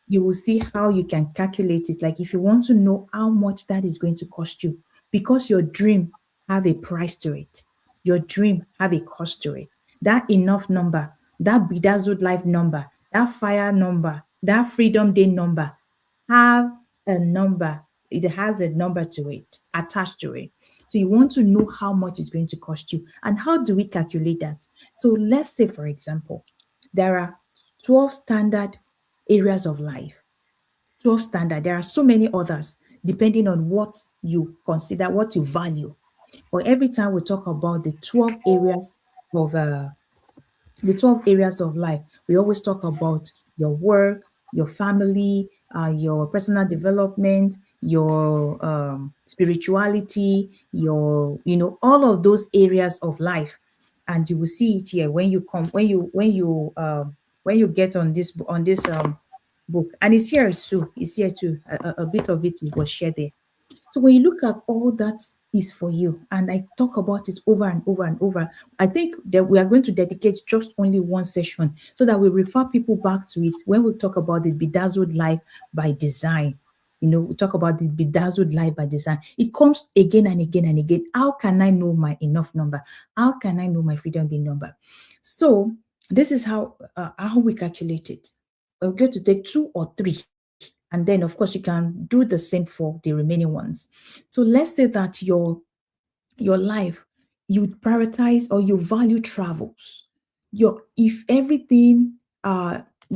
You will see how you can calculate it. Like if you want to know how much that is going to cost you, because your dream have a price to it. Your dream have a cost to it. That enough number, that bedazzled life number, that fire number, that freedom day number have a number. It has a number to it, attached to it. So you want to know how much it's going to cost you. And how do we calculate that? So let's say, for example, there are 12 standard areas of life. 12 standard. There are so many others depending on what you consider, what you value. But every time we talk about of the 12 areas of life, we always talk about your work, your family, your personal development, your spirituality, all of those areas of life. And you will see it here when you come, when you get on this book. And it's here too. A bit of it was shared there. So when you look at all that is for you, and I talk about it over and over and over, I think that we are going to dedicate just only one session so that we refer people back to it when we talk about the bedazzled life by design. We talk about the bedazzled life by design. It comes again and again and again. How can I know my enough number? How can I know my freedom bin number? So this is how we calculate it. We're going to take two or three, and then of course you can do the same for the remaining ones. So let's say that your life, you prioritize or you value travels. If everything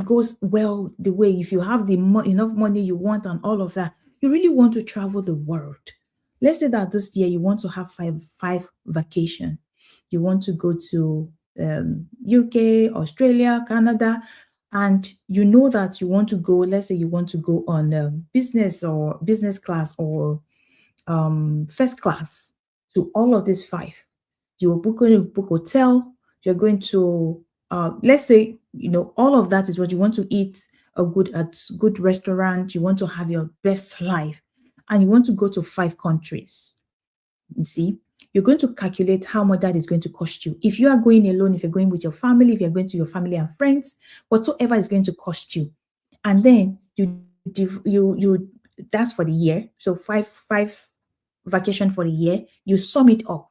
goes well, the way, if you have enough money you want and all of that, you really want to travel the world. Let's say that this year you want to have five vacation. You want to go to UK, Australia, Canada, and you know that you want to go. Let's say you want to go on business or business class or first class to all of these five. Going to book hotel. You're going to let's say all of that is what you want to eat at good restaurant. You want to have your best life, and you want to go to 5 countries. You see, you're going to calculate how much that is going to cost you. If you are going alone, if you're going with your family, if you're going to your family and friends, whatsoever is going to cost you, and then that's for the year. So five vacation for the year. You sum it up,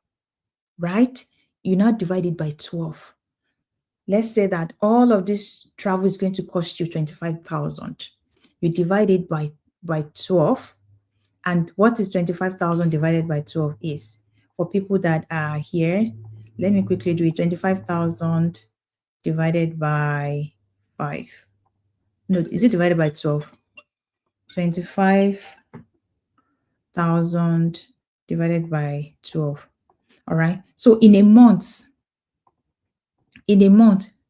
right? You now divide it by 12. Let's say that all of this travel is going to cost you 25,000. You divide it by 12. And what is 25,000 divided by 12 is? For people that are here, let me quickly do it. 25,000 divided by 5. No, is it divided by 12? 25,000 divided by 12. All right. So in a month,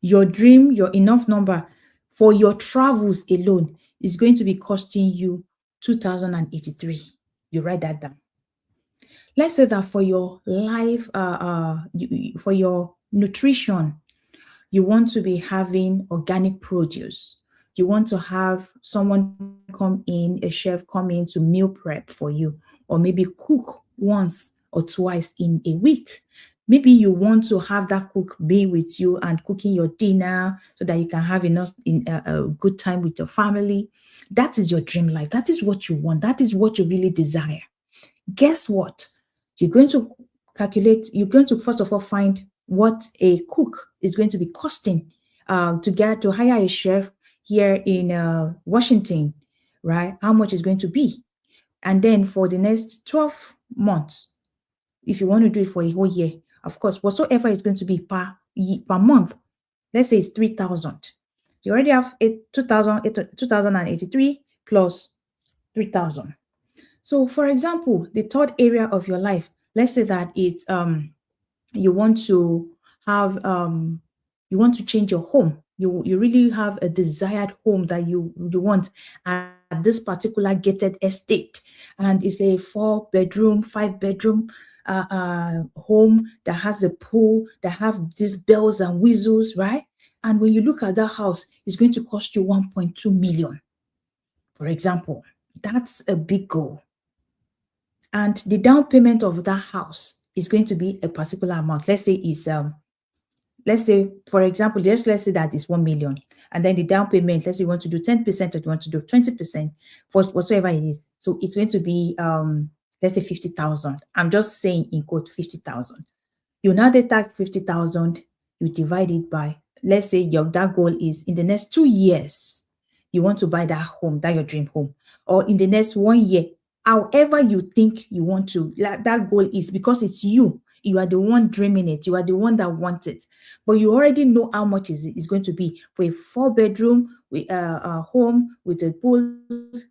your dream, your enough number for your travels alone is going to be costing you 2,083. You write that down. Let's say that for your life, for your nutrition, You want to be having organic produce. You want to have someone come in, a chef come in to meal prep for you, or maybe cook once or twice in a week. Maybe you want to have that cook be with you and cooking your dinner so that you can have enough in a good time with your family. That is your dream life. That is what you want. That is what you really desire. Guess what? You're going to you're going to first of all find what a cook is going to be costing to get to hire a chef here in Washington, right? How much is going to be? And then for the next 12 months, if you want to do it for a whole year, of course, whatsoever is going to be per month, let's say it's 3,000. You already have 2,083 plus 3,000. So, for example, the third area of your life, let's say that it's you want to have you want to change your home. You really have a desired home that you want at this particular gated estate, and it's a 4 bedroom, 5 bedroom home that has a pool that have these bells and whistles, right? And when you look at that house, it's going to cost you 1.2 million, for example. That's a big goal. And the down payment of that house is going to be a particular amount. Let's say for example, let's say that is 1 million, and then the down payment, let's say you want to do 10% or you want to do 20% for whatsoever it is. So it's going to be let's say 50,000. I'm just saying in quote 50,000. You now take that 50,000, you divide it by, let's say your that goal is in the next 2 years, you want to buy that home, that your dream home, or in the next 1 year, however you think you want to, that goal is because it's you. You are the one dreaming it. You are the one that wants it. But you already know how much is going to be for a 4 bedroom with a home with a pool,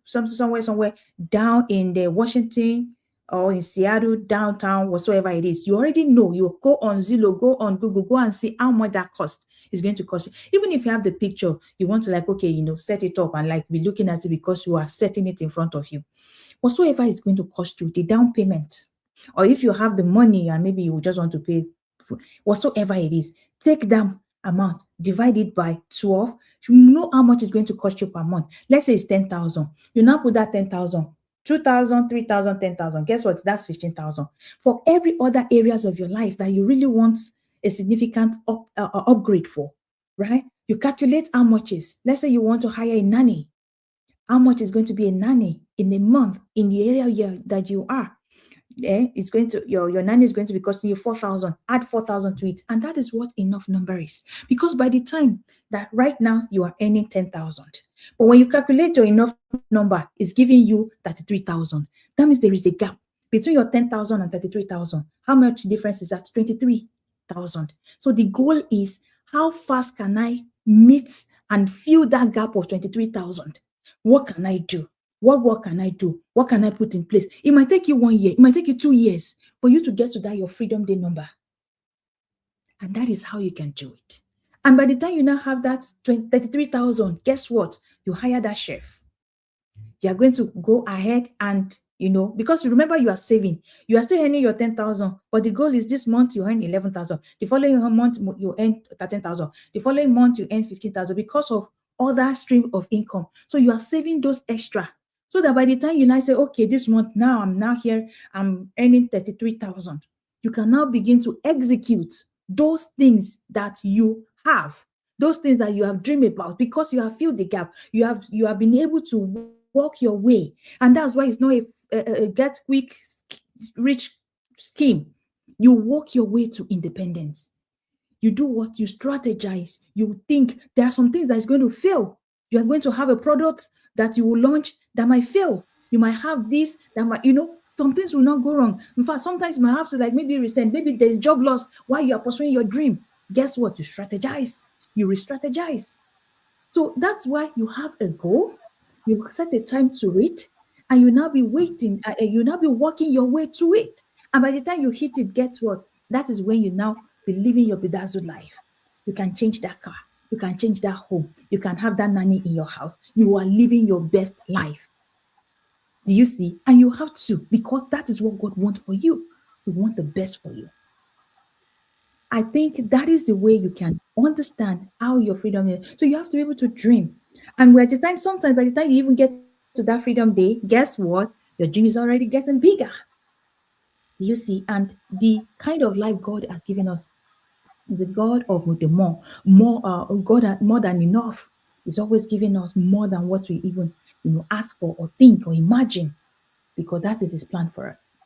somewhere down in the Washington or in Seattle, downtown, whatsoever it is. You already know. You go on Zillow, go on Google, go and see how much that cost is going to cost you. Even if you have the picture, you want to like, okay, set it up and like be looking at it because you are setting it in front of you. Whatsoever is going to cost you, the down payment, or if you have the money and maybe you just want to pay whatsoever it is, take that amount, divide it by 12. You know how much it's going to cost you per month. Let's say it's 10,000. You now put that 10,000, 2,000, 3,000, 10,000. Guess what? That's 15,000. For every other areas of your life that you really want a significant upgrade for, right? You calculate how much is. Let's say you want to hire a nanny. How much is going to be a nanny in a month in the area that you are? It's going to your nanny is going to be costing you 4,000. Add 4,000 to it, and that is what enough number is. Because by the time that right now you are earning 10,000, but when you calculate your enough number, is giving you 33,000. That means there is a gap between your 10,000 and 33,000. How much difference is that? 23,000. So the goal is how fast can I meet and fill that gap of 23,000? What can I do? What work can I do? What can I put in place? It might take you 1 year. It might take you 2 years for you to get to that your Freedom Day number. And that is how you can do it. And by the time you now have that 33,000, guess what? You hire that chef. You are going to go ahead and, because you remember you are saving. You are still earning your 10,000, but the goal is this month you earn 11,000. The following month you earn 13,000. The following month you earn 15,000 because of other stream of income. So you are saving those extra. So that by the time you now say, okay, this month now I'm now here, I'm earning 33,000. You can now begin to execute those things that you have, those things that you have dreamed about, because you have filled the gap. You have been able to walk your way, and that's why it's not a get quick rich scheme. You walk your way to independence. You do what? You strategize. You think there are some things that is going to fail. You are going to have a product that you will launch that might fail. You might have this that might, some things will not go wrong. In fact, sometimes you might have to like maybe resent, maybe there's job loss while you are pursuing your dream. Guess what? You strategize. You re-strategize. So that's why you have a goal. You set a time to it, and you now be waiting. You now be working your way to it. And by the time you hit it, guess what? That is when you now be living your bedazzled life. You can change that car. You can change that home. You can have that nanny in your house. You are living your best life. Do you see? And you have to, because that is what God wants for you. We want the best for you. I think that is the way you can understand how your freedom is. So you have to be able to dream. And by the time, sometimes by the time you even get to that freedom day, guess what? Your dream is already getting bigger. Do you see? And the kind of life God has given us is a God of the God more than enough. He's always giving us more than what we even ask for or think or imagine, because that is His plan for us.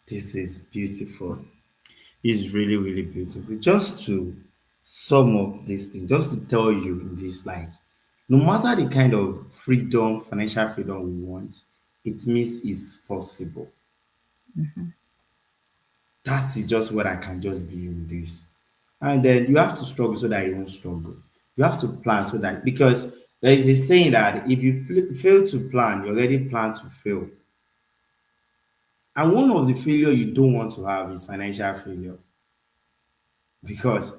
This is beautiful. It's really, really beautiful. Just to sum up this thing, just to tell you in this, like, no matter the kind of freedom, financial freedom we want, it means it's possible. Mhm. That's just what I can just be with this. And then you have to struggle so that you won't struggle. You have to plan so that, because there is a saying that if you fail to plan, you already plan to fail. And one of the failure you don't want to have is financial failure, because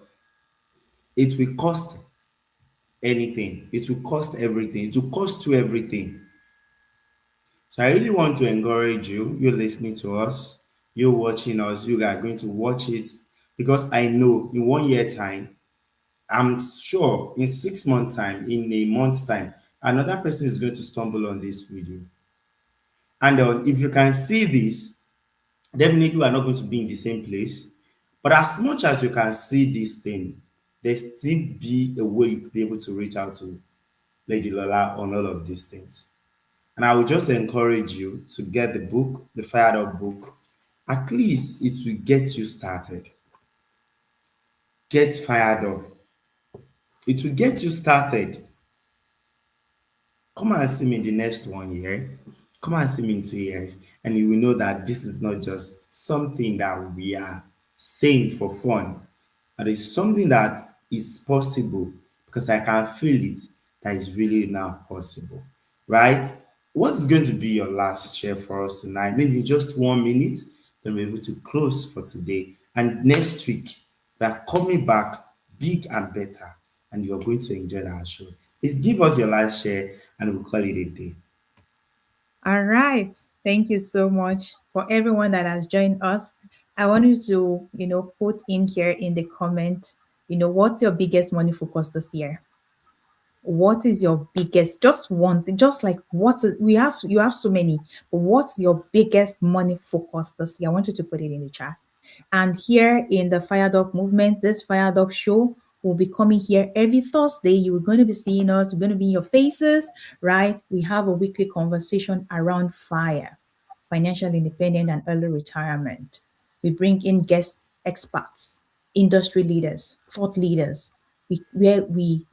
it will cost anything. It will cost everything. It will cost you everything. So I really want to encourage you, you listening to us, you watching us, you are going to watch it, because I know in 1 year time, I'm sure in 6 months time, in a month's time, another person is going to stumble on this video. And if you can see this, definitely we are not going to be in the same place. But as much as you can see this thing, there still be a way you could be able to reach out to Lady Lola on all of these things. And I would just encourage you to get the book, the Fired Up book. At least it will get you started. Get fired up. It will get you started. Come and see me in the next 1 year. Come and see me in 2 years. And you will know that this is not just something that we are saying for fun. But it's something that is possible, because I can feel it, that is really now possible. Right? What is going to be your last share for us tonight? Maybe just 1 minute, then we're able to close for today. And next week, we are coming back big and better, and you're going to enjoy our show. Please give us your last share and we'll call it a day. All right. Thank you so much for everyone that has joined us. I want you to, put in here in the comment, what's your biggest money focus this year? What is your biggest, just one thing, just like you have so many, but what's your biggest money focus this year? I want you to put it in the chat. And here in the Fired Up movement, this Fired Up show will be coming here every Thursday. You're going to be seeing us, we're going to be in your faces, right? We have a weekly conversation around fire, financial independence, and early retirement. We bring in guest experts, industry leaders, thought leaders, where we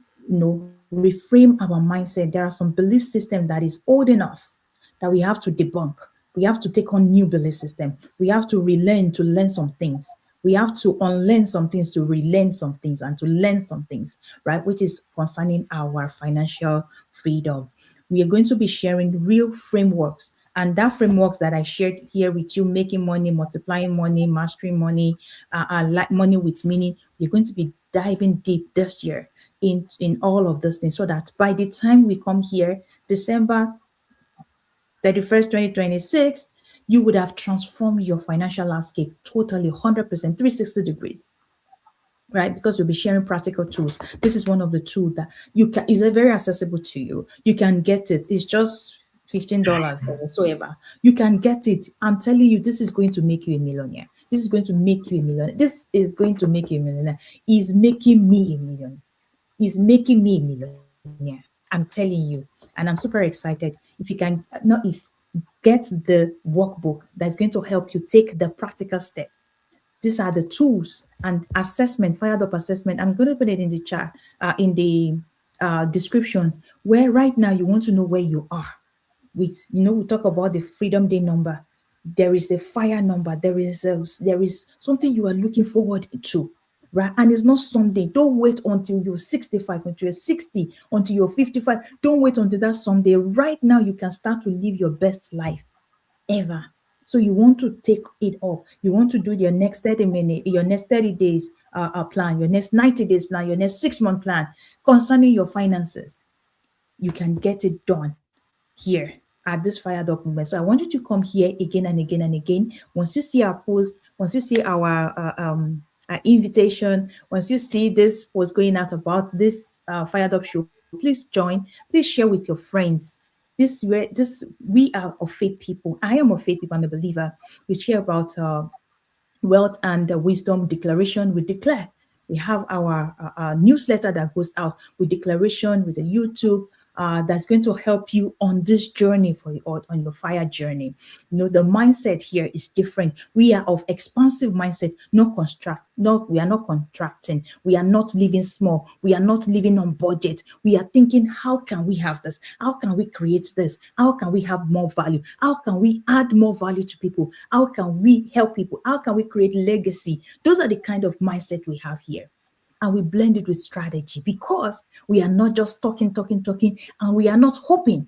reframe our mindset. There are some belief system that is holding us that we have to debunk. We have to take on new belief system. We have to relearn to learn some things. We have to unlearn some things to relearn some things and to learn some things, right? Which is concerning our financial freedom. We are going to be sharing real frameworks. And that frameworks that I shared here with you, making money, multiplying money, mastering money, like money with meaning, we're going to be diving deep this year in all of those things, so that by the time we come here, December 31st, 2026, you would have transformed your financial landscape totally 100%, 360 degrees, right? Because we'll be sharing practical tools. This is one of the tools that is very accessible to you. You can get it. It's just $15 or whatsoever. You can get it. I'm telling you, this is going to make you a millionaire. This is going to make you a millionaire. This is going to make you a millionaire. Is making me a millionaire. Is making me a millionaire. I'm telling you. And I'm super excited. If you can, not if, get the workbook that's going to help you take the practical step. These are the tools and assessment, fired up assessment. I'm going to put it in the chat, in the description, where right now you want to know where you are. We talk about the Freedom Day number. There is the fire number. There is something you are looking forward to, right? And it's not someday. Don't wait until you're 65, until you're 60, until you're 55. Don't wait until that someday. Right now, you can start to live your best life ever. So you want to take it up. You want to do your next 30 minutes, your next 30 days plan, your next 90 days plan, your next 6 month plan concerning your finances. You can get it done here at this fired up movement. So I want you to come here again and again and again. Once you see our post, once you see our invitation, once you see this post going out about this fired up show, please join. Please share with your friends. We are of faith people. I am of faith people. I'm a believer. We share about wealth and wisdom declaration. We declare. We have our newsletter that goes out with declaration, with a YouTube that's going to help you on this journey for you, or on your fire journey. You know, the mindset here is different. We are of expansive mindset, not construct. No, we are not contracting. We are not living small. We are not living on budget. We are thinking, how can we have this? How can we create this? How can we have more value? How can we add more value to people? How can we help people? How can we create legacy? Those are the kind of mindset we have here, and we blend it with strategy, because we are not just talking, and we are not hoping.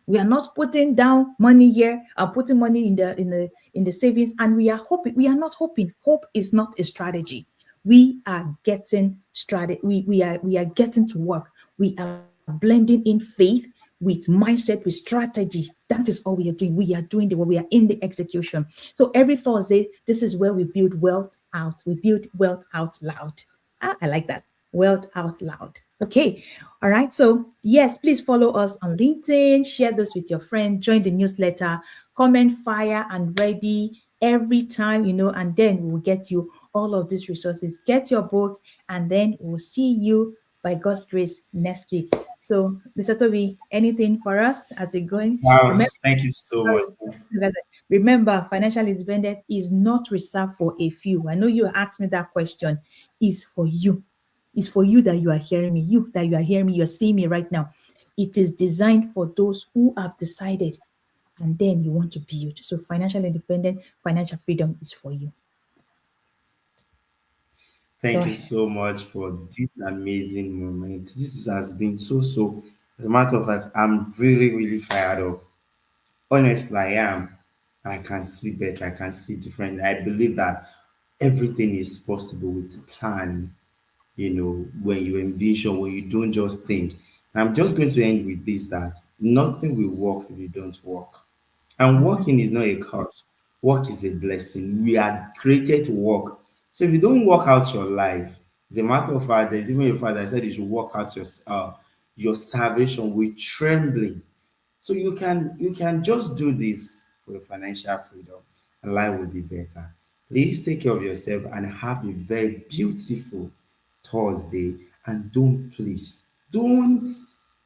We are not putting down money here and putting money in the savings, and we are hoping. We are not hoping. Hope is not a strategy. We are getting strategy. We are getting to work. We are blending in faith with mindset, with strategy. That is all we are doing. We are doing the work. We are in the execution. So every Thursday, this is where we build wealth out. We build wealth out loud. I like that. Wealth out loud. Okay. All right. So, yes, please follow us on LinkedIn, share this with your friend, join the newsletter, comment fire and ready every time, and then we will get you all of these resources. Get your book, and then we'll see you by God's grace next week. So, Mr. Toby, anything for us as we're going? Wow, Remember, thank you so much. remember, financial independence is not reserved for a few. I know you asked me that question. It's for you. It's for you that you are hearing me. You that you are hearing me, you're seeing me right now. It is designed for those who have decided, and then you want to build. So financial independence, financial freedom is for you. Go Thank you ahead. so much for this amazing moment. This has been so. As a matter of fact, I'm really fired up. Honestly, I am. I can see better. I can see different. I believe that everything is possible with plan. When you envision, when you don't just think. And I'm just going to end with this, that nothing will work if you don't work. And Mhm. working is not a curse. Work is a blessing. We are created to work. So if you don't work out your life, as a matter of fact, there's even a father that said you should work out your salvation with trembling. So you can just do this for your financial freedom, and life will be better. Please take care of yourself and have a very beautiful Thursday. And don't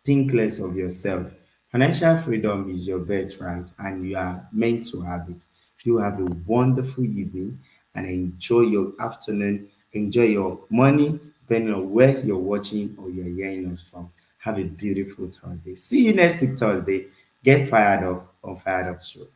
think less of yourself. Financial freedom is your birthright, and you are meant to have it. Do have a wonderful evening and enjoy your afternoon. Enjoy your money, depending on where you're watching or you're hearing us from. Have a beautiful Thursday. See you next week, Thursday. Get fired up on Fired Up Show.